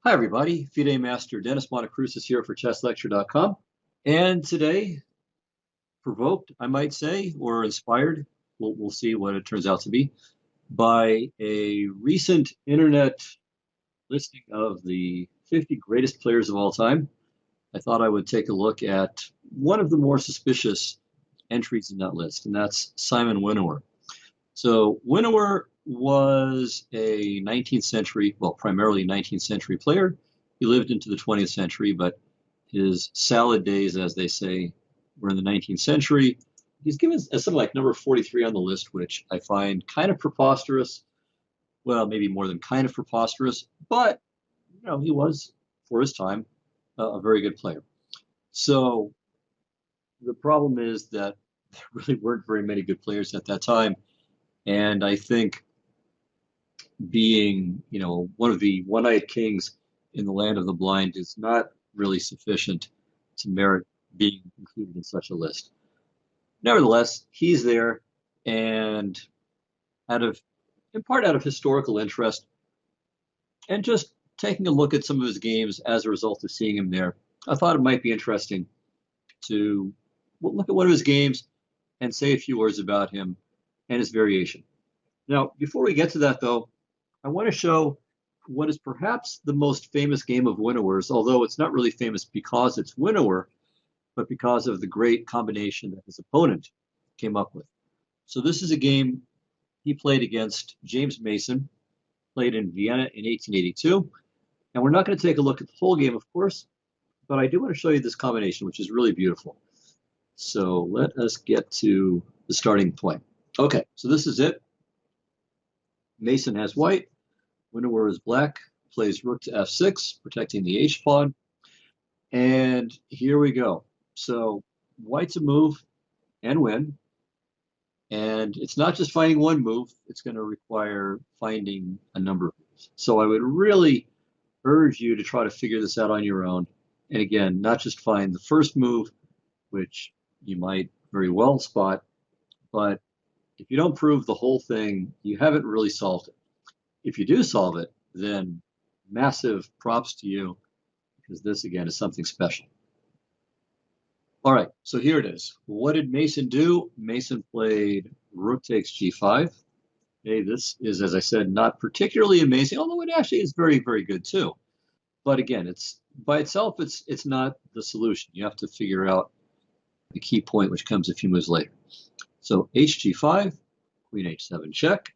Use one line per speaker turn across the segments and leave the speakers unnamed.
Hi, everybody. FIDE Master Dennis Monokroussos here for ChessLecture.com. And today, provoked, I might say, or inspired, we'll see what it turns out to be, by a recent internet listing of the 50 greatest players of all time. I thought I would take a look at one of the more suspicious entries in that list, and that's Szymon Winawer. So Winawer was a 19th century, well, primarily 19th century player. He lived into the 20th century, but his salad days, as they say, were in the 19th century. He's given something like number 43 on the list, which I find kind of preposterous. Well, maybe more than kind of preposterous, but he was, for his time, a very good player. So the problem is that there really weren't very many good players at that time. And I think being, one of the one-eyed kings in the land of the blind is not really sufficient to merit being included in such a list. Nevertheless, he's there, and in part out of historical interest, and just taking a look at some of his games as a result of seeing him there, I thought it might be interesting to look at one of his games and say a few words about him and his variation. Now, before we get to that, though, I want to show what is perhaps the most famous game of Winawer's, although it's not really famous because it's Winawer, but because of the great combination that his opponent came up with. So this is a game he played against James Mason, played in Vienna in 1882. And we're not going to take a look at the whole game, of course, but I do want to show you this combination, which is really beautiful. So let us get to the starting point. Okay, so this is it. Mason has white. Winawer is black. Plays rook to f6, protecting the h-pawn. And here we go. So white's a move and win. And it's not just finding one move. It's going to require finding a number of moves. So I would really urge you to try to figure this out on your own. And again, not just find the first move, which you might very well spot, but if you don't prove the whole thing, you haven't really solved it. If you do solve it, then massive props to you, because this, again, is something special. All right, so here it is. What did Mason do? Mason played rook takes g5. Okay, this is, as I said, not particularly amazing, although it actually is very, very good too. But again, it's by itself, it's not the solution. You have to figure out the key point, which comes a few moves later. So hg5, queen h7 check.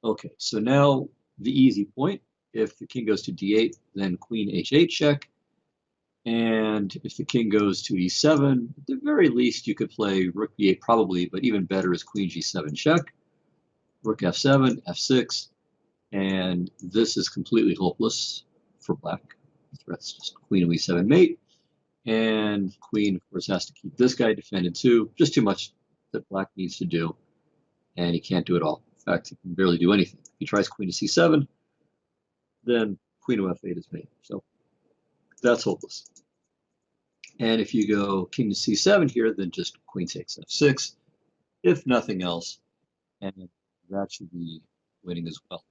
Okay, so now the easy point. If the king goes to d8, then queen h8 check. And if the king goes to e7, at the very least, you could play rook b8 probably, but even better is queen g7 check. Rook f7, f6, and this is completely hopeless for black. That's just queen and e7 mate. And queen, of course, has to keep this guy defended too. Just too much that black needs to do, and he can't do it all. In fact, he can barely do anything. If he tries queen to c7, then queen to f8 is mate. So that's hopeless. And if you go king to c7 here, then just queen takes f6, if nothing else, and that should be winning as well.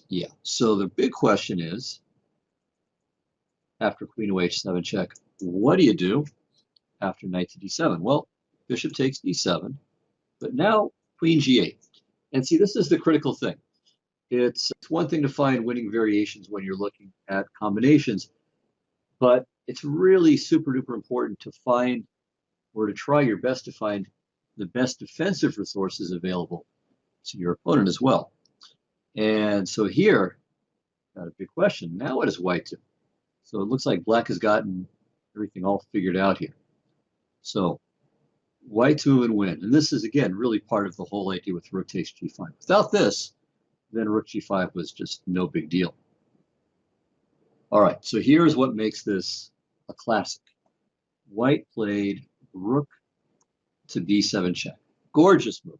Yeah, so the big question is, after queen to h7 check, what do you do after knight to d7? Well, bishop takes d7, but now queen g8. And see, this is the critical thing. It's one thing to find winning variations when you're looking at combinations, but it's really super duper important to find, or to try your best to find, the best defensive resources available to your opponent as well. And so here, got a big question. Now what does white do? So it looks like black has gotten everything all figured out here. So white to and win. And this is, again, really part of the whole idea with rook takes g5. Without this, then rook g5 was just no big deal. All right, so here's what makes this a classic. White played rook to b7 check. Gorgeous move.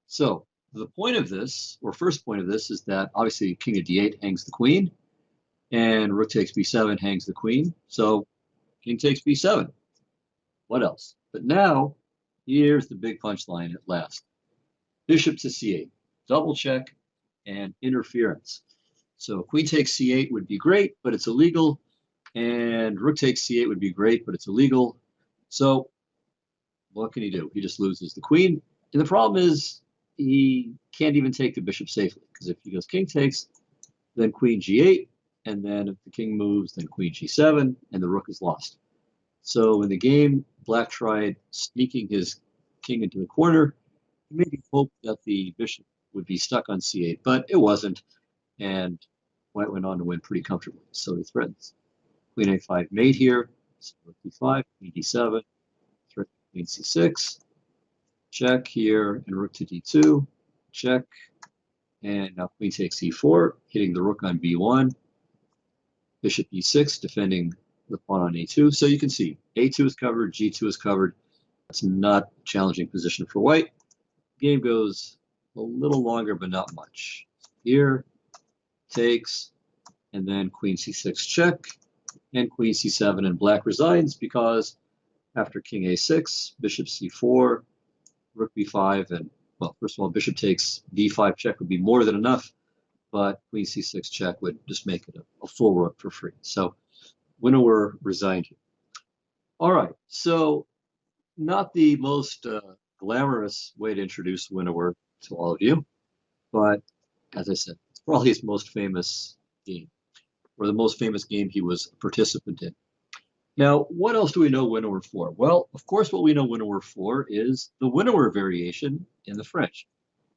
So the point of this, or first point of this, is that obviously king of d8 hangs the queen, and rook takes b7 hangs the queen. So king takes b7. What else? But now, here's the big punchline at last. Bishop to c8, double check, and interference. So queen takes c8 would be great, but it's illegal. And rook takes c8 would be great, but it's illegal. So what can he do? He just loses the queen. And the problem is he can't even take the bishop safely, because if he goes king takes, then queen g8, and then if the king moves, then queen g7, and the rook is lost. So in the game, black tried sneaking his king into the corner. He maybe hoped that the bishop would be stuck on c8, but it wasn't, and white went on to win pretty comfortably. So he threatens queen a5 mate here, so rook d5, queen d7, threat queen c6, check here, and rook to d2, check, and now queen takes e4, hitting the rook on b1, bishop e6, defending the pawn on a2. So you can see a2 is covered, g2 is covered. It's not a challenging position for white. Game goes a little longer, but not much. Here, takes, and then queen c6 check, and queen c7, and black resigns because after king a6, bishop c4, rook b5, and, well, first of all, bishop takes d5 check would be more than enough, but queen c6 check would just make it a full rook for free. So Winawer resigned here. All right, so not the most glamorous way to introduce Winawer to all of you, but as I said, it's probably his most famous game, or the most famous game he was a participant in. Now, what else do we know Winawer for? Well, of course, what we know Winawer for is the Winawer variation in the French.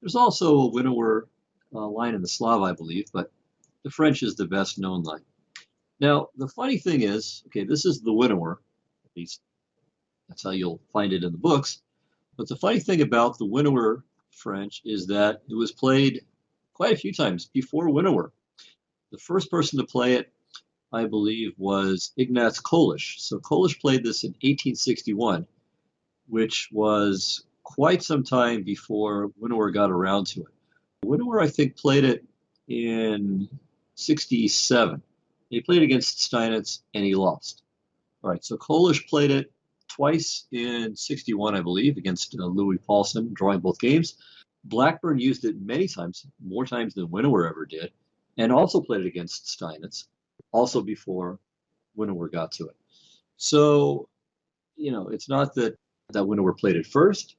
There's also a Winawer line in the Slav, I believe, but the French is the best known line. Now, the funny thing is, okay, this is the Winawer, at least that's how you'll find it in the books. But the funny thing about the Winawer French is that it was played quite a few times before Winawer. The first person to play it, I believe, was Ignaz Kolisch. So Kolisch played this in 1861, which was quite some time before Winawer got around to it. Winawer, I think, played it in 67. He played against Steinitz, and he lost. All right, so Kolisch played it twice in 61, I believe, against Louis Paulsen, drawing both games. Blackburn used it many times, more times than Winawer ever did, and also played it against Steinitz, also before Winawer got to it. So, it's not that Winawer played it first.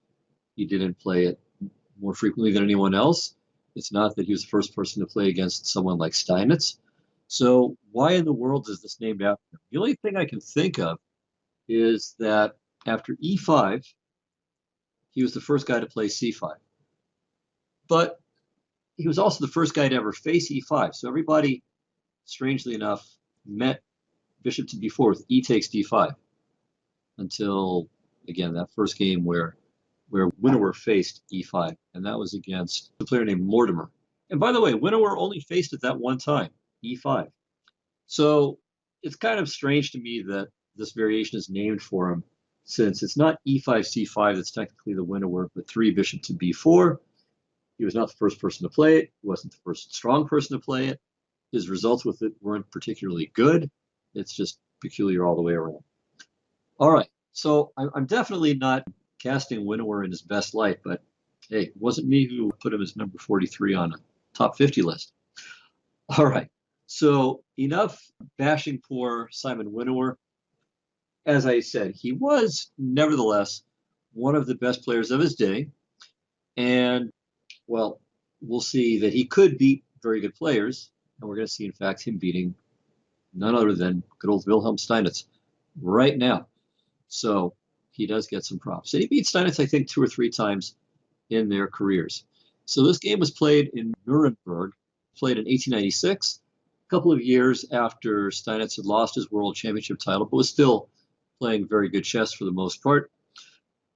He didn't play it more frequently than anyone else. It's not that he was the first person to play against someone like Steinitz. So why in the world is this named after him? The only thing I can think of is that after e5, he was the first guy to play c5. But he was also the first guy to ever face e5. So everybody, strangely enough, met bishop to b4 with e takes d5 until, again, that first game where Winawer faced e5, and that was against a player named Mortimer. And by the way, Winawer only faced it that one time, e5. So it's kind of strange to me that this variation is named for him, since it's not e5, c5 that's technically the Winawer, but 3 bishop to b4. He was not the first person to play it. He wasn't the first strong person to play it. His results with it weren't particularly good. It's just peculiar all the way around. All right, so I'm definitely not casting Winawer in his best light, but hey, it wasn't me who put him as number 43 on a top 50 list. All right, so enough bashing poor Szymon Winawer. As I said, he was nevertheless one of the best players of his day, and, well, we'll see that he could beat very good players, and we're going to see, in fact, him beating none other than good old Wilhelm Steinitz right now. So he does get some props. And he beat Steinitz, I think, 2 or 3 times in their careers. So this game was played in Nuremberg, played in 1896, a couple of years after Steinitz had lost his world championship title, but was still playing very good chess for the most part.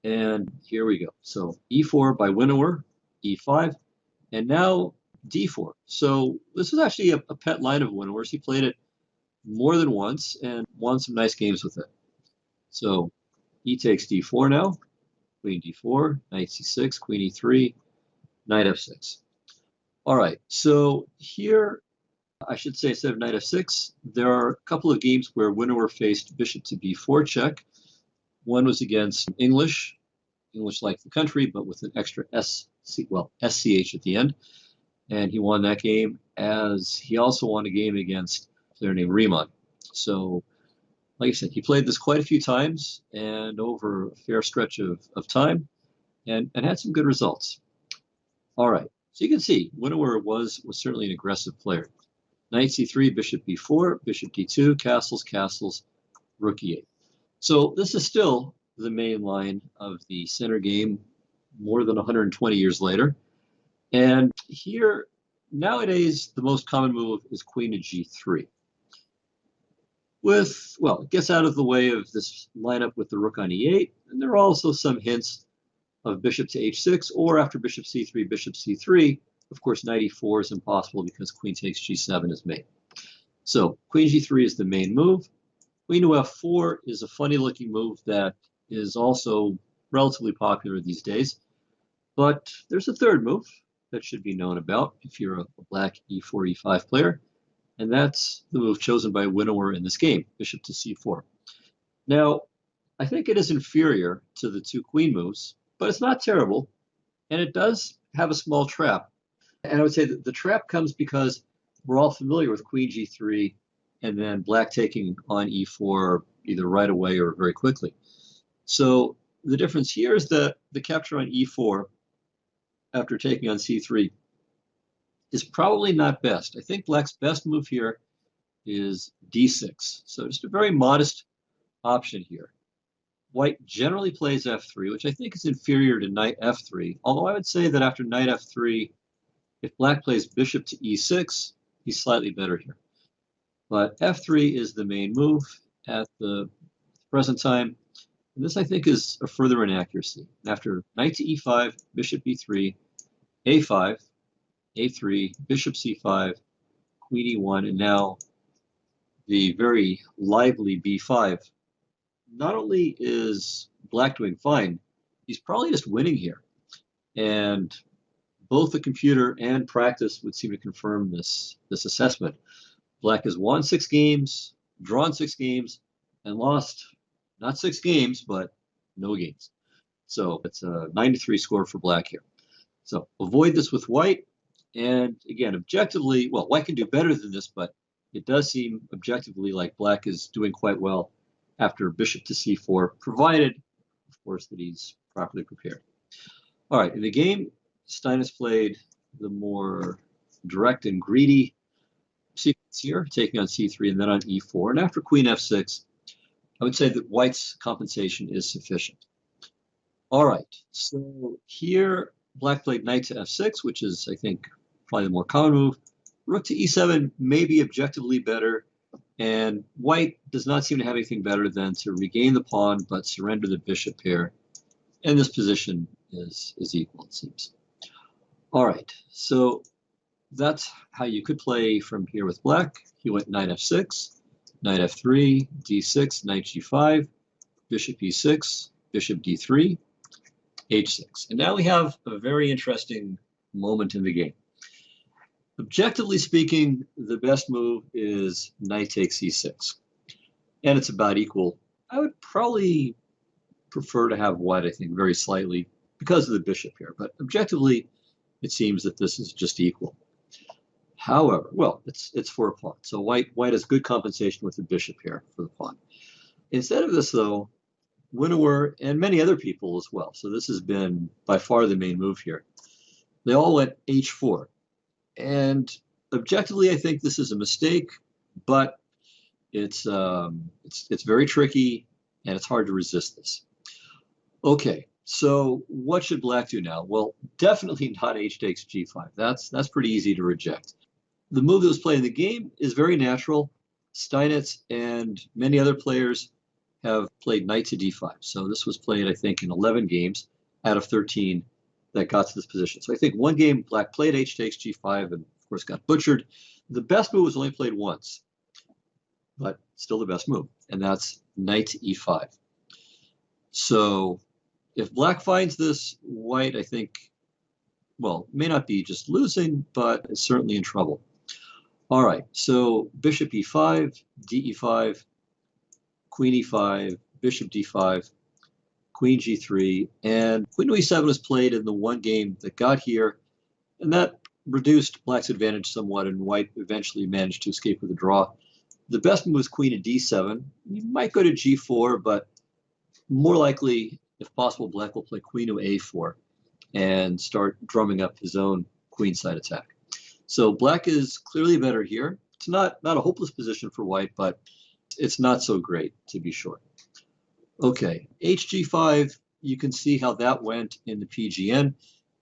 And here we go. So e4 by Winawer, e5, and now d4. So this is actually a pet line of Winawer's. He played it more than once and won some nice games with it. So e takes d4 now, queen d4, knight c6, queen e3, knight f6. All right, so here, I should say, instead of knight f6, there are a couple of games where Winawer faced bishop to b4 check. One was against English like the country, but with an extra SCH at the end. And he won that game. as he also won a game against a player named Riemann. So, like I said, he played this quite a few times and over a fair stretch of time and had some good results. All right, so you can see Winawer was certainly an aggressive player. Knight c3, bishop b4, bishop d2, castles, castles, rook e8. So this is still the main line of the center game more than 120 years later. And here, nowadays, the most common move is queen to g3. Well, it gets out of the way of this lineup with the rook on e8, and there are also some hints of bishop to h6, or after bishop c3, bishop c3. Of course, knight e4 is impossible because queen takes g7 is made. So queen g3 is the main move. Queen to f4 is a funny-looking move that is also relatively popular these days. But there's a third move that should be known about if you're a black e4, e5 player, and that's the move chosen by Winawer in this game, bishop to c4. Now, I think it is inferior to the two queen moves, but it's not terrible, and it does have a small trap. And I would say that the trap comes because we're all familiar with queen g3 and then black taking on e4 either right away or very quickly. So the difference here is that the capture on e4 after taking on c3 is probably not best. I think black's best move here is d6. So just a very modest option here. White generally plays f3, which I think is inferior to knight f3, although I would say that after knight f3, if black plays bishop to e6, he's slightly better here. But f3 is the main move at the present time. And this, I think, is a further inaccuracy. After knight to e5, bishop b3, a5, a3, bishop c5, queen e1, and now the very lively b5. Not only is black doing fine, he's probably just winning here. And both the computer and practice would seem to confirm this assessment. Black has won 6 games, drawn 6 games, and lost not 6 games, but no games. So it's a 9-3 score for black here. So avoid this with white. And again, objectively, well, white can do better than this, but it does seem objectively like black is doing quite well after bishop to c4, provided, of course, that he's properly prepared. All right, in the game, Steinitz played the more direct and greedy sequence here, taking on c3 and then on e4. And after queen f6, I would say that white's compensation is sufficient. All right, so here black played knight to f6, which is, I think, probably the more common move. Rook to e7 may be objectively better, and white does not seem to have anything better than to regain the pawn but surrender the bishop pair. And this position is equal, it seems. All right, so that's how you could play from here with black. He went knight f6, knight f3, d6, knight g5, bishop e6, bishop d3, h6. And now we have a very interesting moment in the game. Objectively speaking, the best move is knight takes e6. And it's about equal. I would probably prefer to have white, I think, very slightly because of the bishop here. But objectively, it seems that this is just equal. However, well, it's for a pawn. So white has good compensation with the bishop here for the pawn. Instead of this, though, Winawer and many other people as well, so this has been by far the main move here, they all went h4. And objectively, I think this is a mistake, but it's very tricky and it's hard to resist this. Okay, so what should black do now? Well, definitely not h takes g5. That's pretty easy to reject. The move that was played in the game is very natural. Steinitz and many other players have played knight to d5. So this was played, I think, in 11 games out of 13 that got to this position. So I think one game black played h takes g5 and, of course, got butchered. The best move was only played once, but still the best move, and that's knight to e5. So if black finds this, white, I think, well, may not be just losing, but is certainly in trouble. All right, so bishop e5, de5, queen e5, bishop d5, queen g3, and queen to e7 was played in the one game that got here, and that reduced black's advantage somewhat, and white eventually managed to escape with a draw. The best move was queen to d7. You might go to g4, but more likely, if possible, black will play queen to a4 and start drumming up his own queenside attack. So black is clearly better here. It's not a hopeless position for white, but it's not so great, to be sure. Okay, hg5, you can see how that went in the PGN.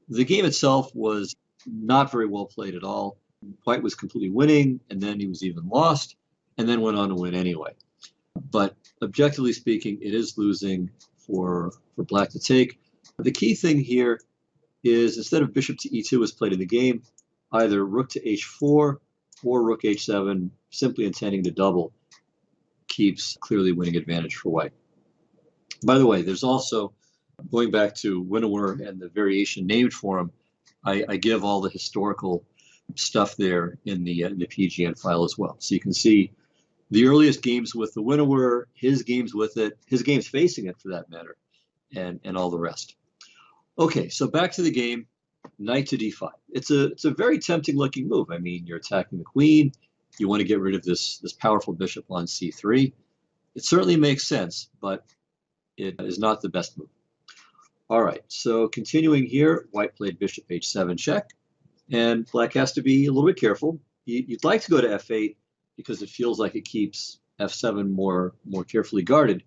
The game itself was not very well played at all. White was completely winning, and then he was even lost, and then went on to win anyway. But objectively speaking, it is losing for black to take. The key thing here is instead of bishop to e2 was played in the game, either rook to h4 or rook h7, simply intending to double, keeps clearly winning advantage for white. By the way, there's also, going back to Winawer and the variation named for him, I give all the historical stuff there in the PGN file as well. So you can see the earliest games with the Winawer, his games with it, his games facing it for that matter, and all the rest. Okay, so back to the game, knight to d5. It's a very tempting looking move. I mean, you're attacking the queen. You want to get rid of this powerful bishop on c3. It certainly makes sense, but it is not the best move. All right, so continuing here, white played bishop h7 check, and black has to be a little bit careful. You'd like to go to f8 because it feels like it keeps f7 more carefully guarded,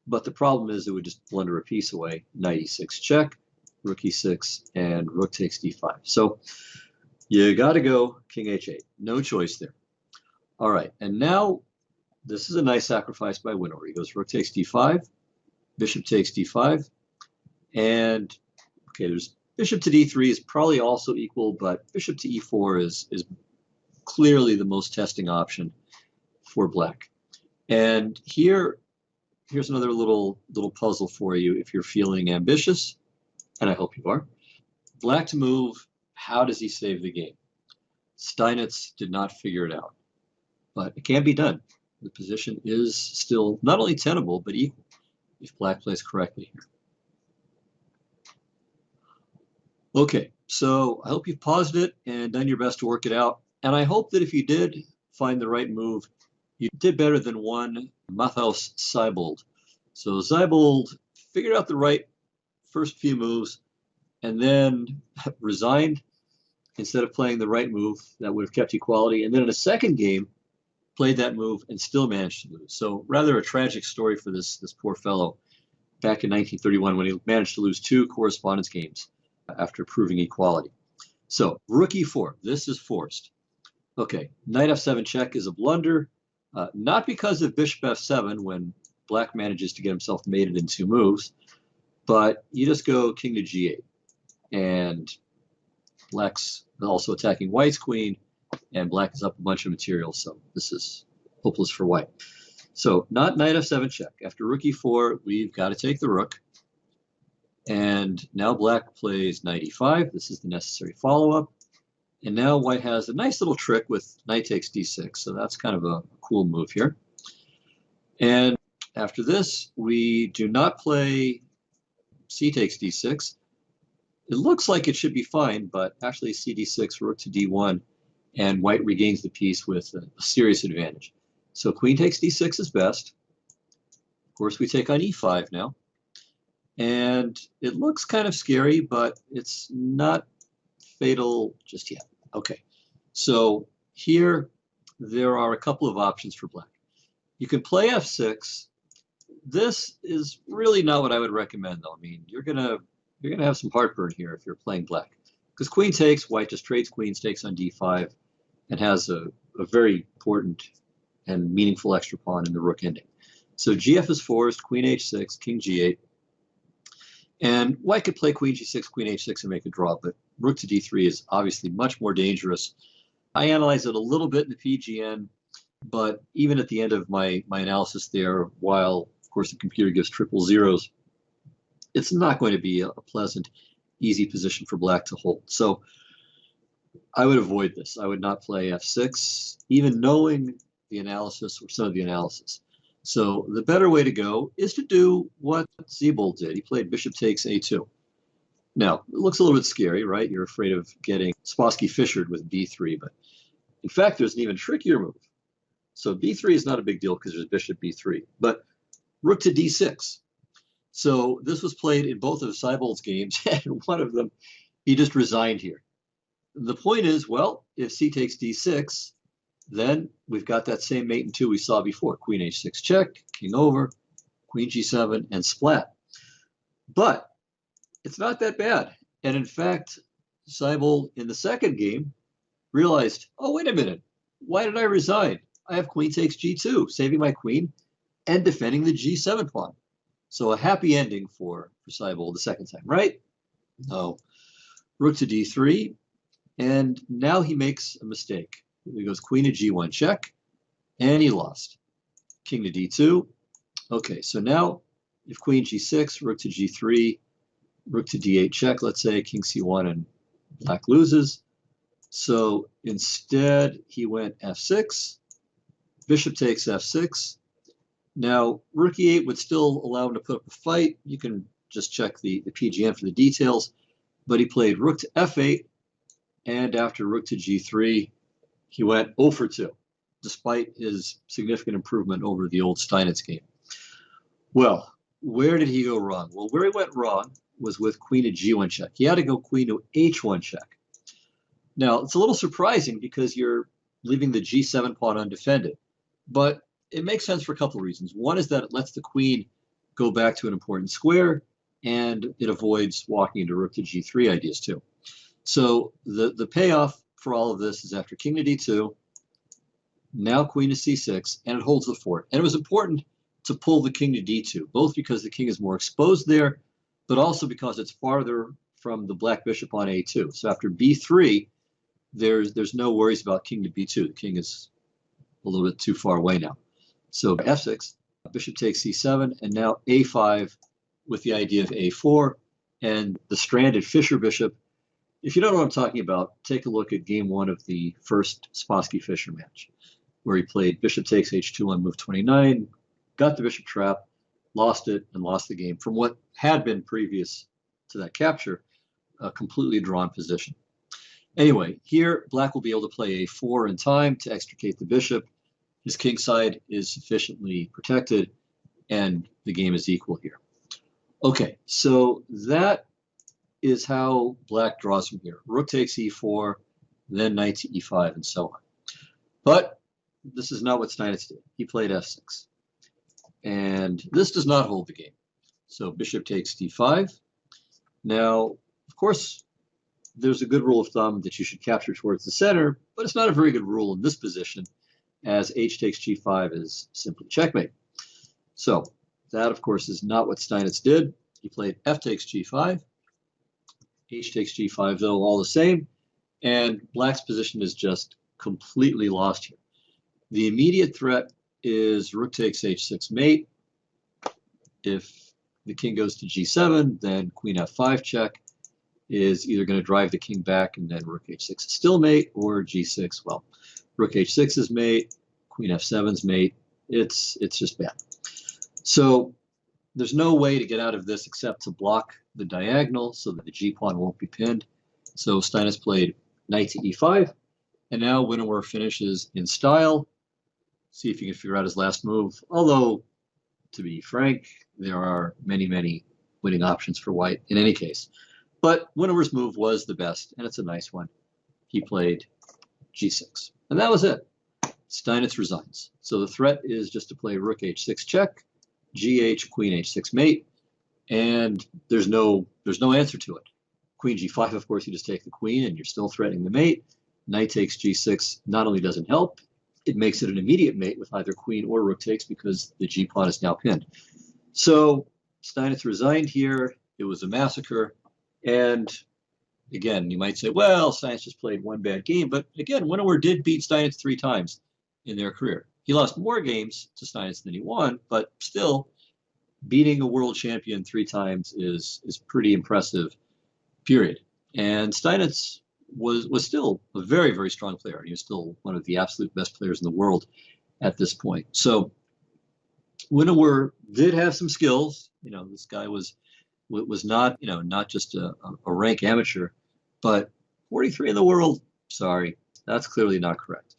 but the problem is it would just blunder a piece away. Knight e6 check, rook e6, and rook takes d5. So you got to go king h8. No choice there. All right, and now this is a nice sacrifice by Winawer. He goes rook takes d5, bishop takes d5, and okay, there's bishop to d3 is probably also equal, but bishop to e4 is clearly the most testing option for black. And here's another little puzzle for you if you're feeling ambitious, and I hope you are. Black to move, how does he save the game? Steinitz did not figure it out, but it can be done. The position is still not only tenable, but equal if black plays correctly here. Okay, so I hope you've paused it and done your best to work it out. And I hope that if you did find the right move, you did better than one Matthäus Seibold. So Seibold figured out the right first few moves and then resigned instead of playing the right move that would have kept equality. And then in a second game, played that move and still managed to lose. So rather a tragic story for this poor fellow back in 1931 when he managed to lose 2 correspondence games after proving equality. So rook e4, this is forced. Okay, knight f7 check is a blunder, not because of bishop f7 when black manages to get himself mated in 2 moves, but you just go king to g8. And black's also attacking white's queen, and black is up a bunch of material, so this is hopeless for white. So not knight f7 check. After rook e4, we've got to take the rook. And now black plays knight e5. This is the necessary follow-up. And now white has a nice little trick with knight takes d6. So that's kind of a cool move here. And after this, we do not play c takes d6. It looks like it should be fine, but actually c d6, rook to d1, and white regains the piece with a serious advantage. So queen takes d6 is best. Of course, we take on e5 now. And it looks kind of scary, but it's not fatal just yet. Okay, so here there are a couple of options for black. You can play f6. This is really not what I would recommend, though. I mean, you're gonna have some heartburn here if you're playing black, because queen takes, white just trades queens, takes on d5, and has a very important and meaningful extra pawn in the rook ending. So gf is forced, queen h6, king g8. And white could play queen g6, queen h6 and make a draw, but rook to d3 is obviously much more dangerous. I analyzed it a little bit in the PGN, but even at the end of my analysis there, while, of course, the computer gives triple zeros, it's not going to be a pleasant, easy position for black to hold. So I would avoid this. I would not play f6, even knowing the analysis or some of the analysis. So the better way to go is to do what Seibold did. He played bishop takes a2. Now, it looks a little bit scary, right? You're afraid of getting Spassky fissured with b3, but in fact, there's an even trickier move. So b3 is not a big deal because there's bishop b3, but rook to d6. So this was played in both of Seibold's games, and one of them, he just resigned here. The point is, well, if c takes d6, then we've got that same mate in 2 we saw before. Queen h6 check, king over, queen g7, and splat. But it's not that bad. And in fact, Seibold in the second game realized, oh, wait a minute, why did I resign? I have queen takes g2, saving my queen and defending the g7 pawn. So a happy ending for Seibold the second time, right? No. Rook to d3, and now he makes a mistake. He goes queen to g1 check, and he lost. King to d2. Okay, so now if queen g6, rook to g3, rook to d8 check, let's say, king c1, and black loses. So instead, he went f6, bishop takes f6. Now, rook e8 would still allow him to put up a fight. You can just check the PGN for the details. But he played rook to f8, and after rook to g3, he went 0 for 2, despite his significant improvement over the old Steinitz game. Well, where did he go wrong? Well, where he went wrong was with queen to g1 check. He had to go queen to h1 check. Now, it's a little surprising because you're leaving the g7 pawn undefended, but it makes sense for a couple of reasons. One is that it lets the queen go back to an important square, and it avoids walking into rook to g3 ideas too. So the payoff for all of this is after king to d2, now queen to c6, and it holds the fort. And it was important to pull the king to d2, both because the king is more exposed there, but also because it's farther from the black bishop on a2. So after b3, there's no worries about king to b2. The king is a little bit too far away now. So f6, bishop takes c7, and now a5 with the idea of a4 and the stranded Fischer bishop. If you don't know what I'm talking about, take a look at game 1 of the first Spassky-Fischer match, where he played bishop takes h2 on move 29, got the bishop trap, lost it, and lost the game from what had been previous to that capture, a completely drawn position. Anyway, here black will be able to play a4 in time to extricate the bishop. His king side is sufficiently protected, and the game is equal here. Okay, so that is how black draws from here. Rook takes e4, then knight to e5, and so on. But this is not what Steinitz did. He played f6. And this does not hold the game. So bishop takes d5. Now, of course, there's a good rule of thumb that you should capture towards the center, but it's not a very good rule in this position, as h takes g5 is simply checkmate. So that, of course, is not what Steinitz did. He played f takes g5, h takes g5, though, all the same, and black's position is just completely lost here. The immediate threat is rook takes h6 mate. If the king goes to g7, then queen f5 check is either going to drive the king back, and then rook h6 is still mate, or g6, well, rook h6 is mate, queen f7 is mate. It's just bad. So there's no way to get out of this except to block the diagonal so that the g-pawn won't be pinned. So Steinitz played knight to e5, and now Winawer finishes in style. See if you can figure out his last move. Although, to be frank, there are many, many winning options for white in any case. But Winawer's move was the best, and it's a nice one. He played g6. And that was it. Steinitz resigns. So the threat is just to play rook h6 check, gh, queen h6 mate, and there's no answer to it. Queen g5, of course, you just take the queen, and you're still threatening the mate. Knight takes g6 not only doesn't help, it makes it an immediate mate with either queen or rook takes because the g-pawn is now pinned. So Steinitz resigned here. It was a massacre. And again, you might say, well, Steinitz just played one bad game. But again, Winawer did beat Steinitz 3 times in their career. He lost more games to Steinitz than he won, but still, beating a world champion 3 times is pretty impressive, period. And Steinitz was still a very, very strong player. He was still one of the absolute best players in the world at this point. So Winawer did have some skills. You know, this guy was was not, not just a rank amateur, but 43 in the world. Sorry, that's clearly not correct.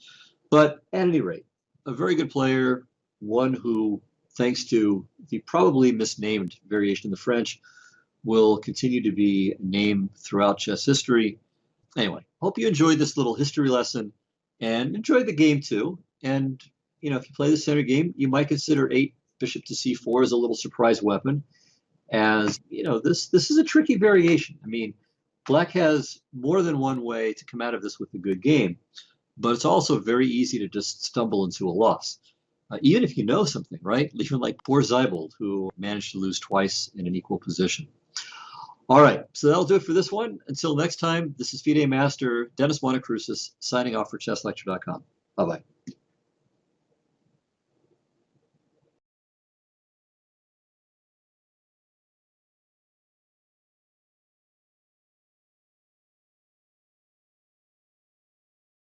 But at any rate, a very good player, one who, thanks to the probably misnamed variation in the French, will continue to be a name throughout chess history. Anyway, hope you enjoyed this little history lesson and enjoyed the game too. And, if you play the center game, you might consider 8 bishop to c4 as a little surprise weapon. As, this is a tricky variation. I mean, black has more than one way to come out of this with a good game, but it's also very easy to just stumble into a loss. Even if you know something, right? Even like poor Zeibold, who managed to lose twice in an equal position. All right, so that'll do it for this one. Until next time, this is FIDE Master Dennis Monokroussos signing off for ChessLecture.com. Bye-bye.